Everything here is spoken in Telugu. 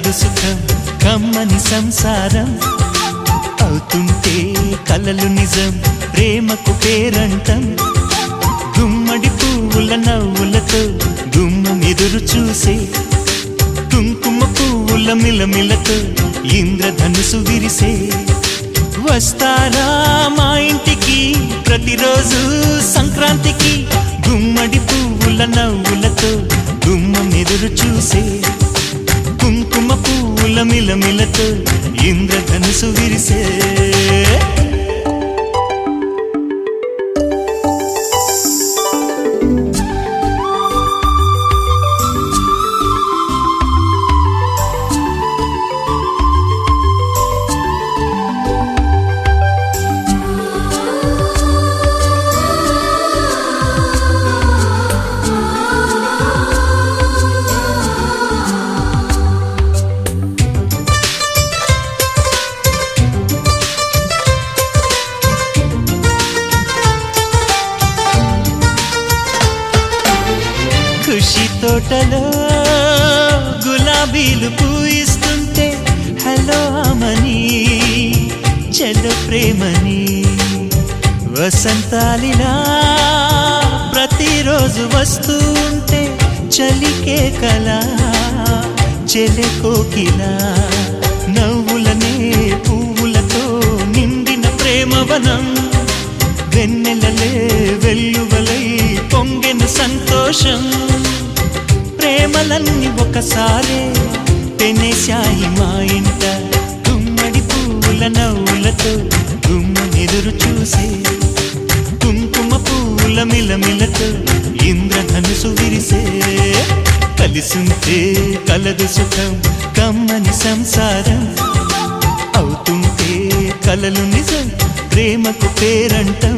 కలదు సుఖం కమ్మని సంసారం అవుతుంటే కలలు నిజం ప్రేమకు పేరంటం గుమ్మడి పువ్వుల నవ్వులతో గుమ్మం ఎదురు చూసే కుంకుమ పువ్వుల మిలమిలతో ఇంద్రధనుసు విరిసే వస్తారా మా ఇంటికి ప్రతిరోజు సంక్రాంతికి గుమ్మడి పువ్వుల నవ్వులతో గుమ్మం ఎదురు చూసే కుంకుమ పువ్వుల మిలమిలతో ఇంద్రధనుసు విరిసే ఖుషి తోటలో గులాబీలు పూయిస్తుంటే హలో అమని చెల్లు ప్రేమని వసంతాలిలా ప్రతిరోజు వస్తూ ఉంటే చలికే కలా చెలె కోకిలా నవ్వులనే పువ్వులతో నిండిన ప్రేమవనం వెన్నెలలే వెల్లువలై పొంగెన సంతోషం ప్రేమలన్నీ ఒకసారే పెనేశాయి మా ఇంట గుమ్మడి పువ్వుల నవ్వులతో గుమ్మనెదురు చూసే కుంకుమ పువ్వుల మిలమిలతో ఇంద్రధనుసు విరిసే కలిసుంటే కలదు సుఖం కమ్మని సంసారం అవుతుంటే కలలు నిజం ప్రేమకు పేరంటం